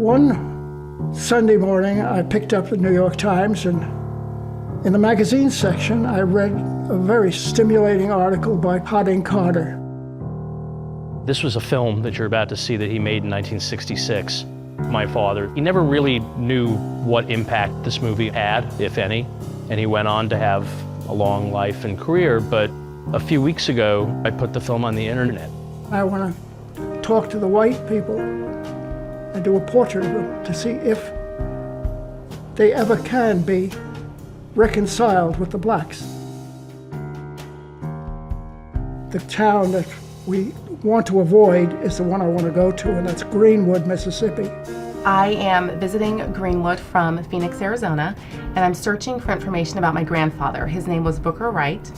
One Sunday morning, I picked up the New York Times, and in the magazine section, I read a very stimulating article by Harding Carter. This was a film that you're about to see that he made in 1966. My father, he never really knew what impact this movie had, if any, and he went on to have a long life and career, but a few weeks ago, I put the film on the internet. I want to talk to the white people and do a portrait of them to see if they ever can be reconciled with the blacks. The town that we want to avoid is the one I want to go to, and that's Greenwood, Mississippi. I am visiting Greenwood from Phoenix, Arizona, and I'm searching for information about my grandfather. His name was Booker Wright,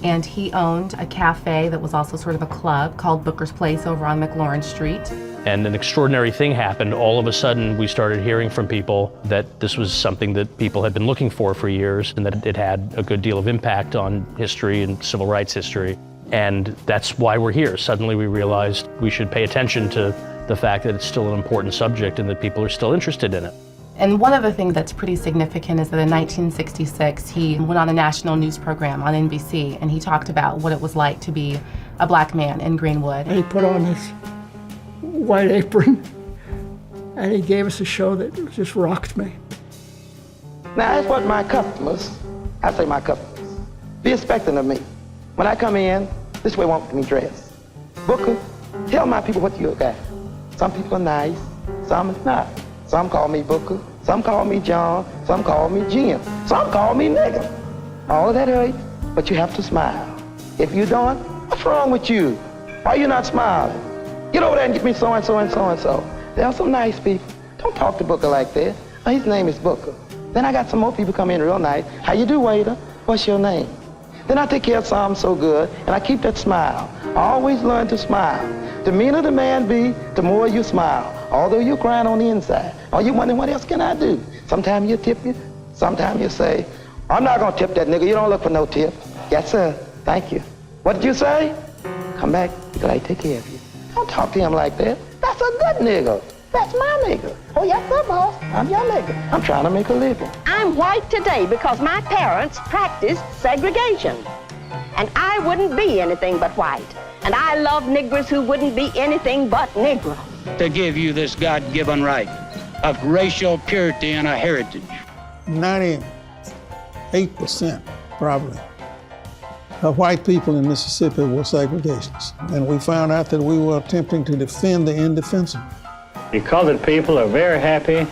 and he owned a cafe that was also sort of a club called Booker's Place over on McLaurin Street. And an extraordinary thing happened. All of a sudden, we started hearing from people that this was something that people had been looking for years, and that it had a good deal of impact on history and civil rights history. And that's why we're here. Suddenly we realized we should pay attention to the fact that it's still an important subject and that people are still interested in it. And one of the things that's pretty significant is that in 1966, he went on a national news program on NBC, and he talked about what it was like to be a black man in Greenwood. And he put on his white apron, and he gave us a show that just rocked me. Now, that's what my customers, I say my customers, be expecting of me. When I come in, this way want me dressed. Booker, tell my people what you got. Some people are nice, some is not. Some call me Booker, some call me John, some call me Jim, some call me nigga. All of that hurts, but you have to smile. If you don't, what's wrong with you? Why you not smiling? Get over there and get me so-and-so and so-and-so. There are some nice people. Don't talk to Booker like that. Oh, his name is Booker. Then I got some more people come in real nice. How you do, waiter? What's your name? Then I take care of some so good, and I keep that smile. I always learn to smile. The meaner the man be, the more you smile. Although you're crying on the inside. Or you wondering, what else can I do? Sometimes you tip you, sometimes you say, I'm not gonna tip that nigga, you don't look for no tip. Yes, sir, thank you. What did you say? Come back, because I take care of you. Don't talk to him like that. That's a good nigga. That's my nigga. Oh, yes, sir, boss. I'm your nigga. I'm trying to make a living. I'm white today because my parents practiced segregation. And I wouldn't be anything but white. And I love niggers who wouldn't be anything but Negro. To give you this God-given right of racial purity and a heritage. 98% probably of white people in Mississippi were segregationists. And we found out that we were attempting to defend the indefensible. The colored people are very happy,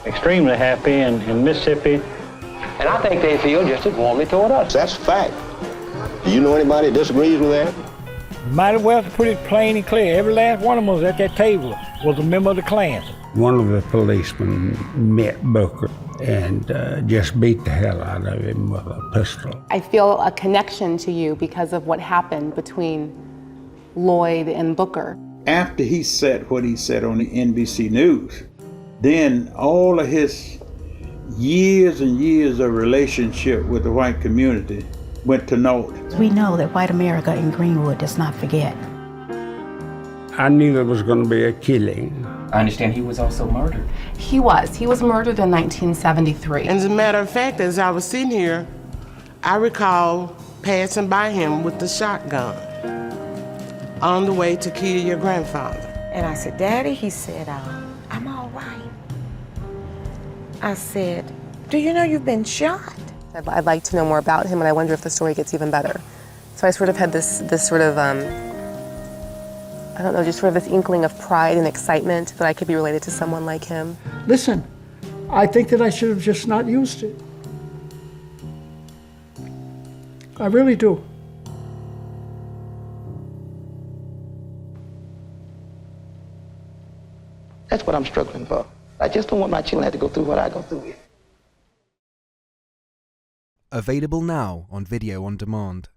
extremely happy in Mississippi. And I think they feel just as warmly toward us. That's a fact. Do you know anybody that disagrees with that? Might as well put it plain and clear. Every last one of them was at that table was a member of the Klan. One of the policemen met Booker and just beat the hell out of him with a pistol. I feel a connection to you because of what happened between Lloyd and Booker. After he said what he said on the NBC News, then all of his years and years of relationship with the white community went to naught. We know that white America in Greenwood does not forget. I knew there was going to be a killing. I understand he was also murdered. He was. He was murdered in 1973. As a matter of fact, as I was sitting here, I recall passing by him with the shotgun on the way to kill your grandfather. And I said, Daddy, he said, I'm all right. I said, do you know you've been shot? I'd like to know more about him, and I wonder if the story gets even better. So I sort of had this sort of, I don't know, just sort of this inkling of pride and excitement that I could be related to someone like him. Listen, I think that I should have just not used it. I really do. That's what I'm struggling for. I just don't want my children to have to go through what I go through with. Available now on video on demand.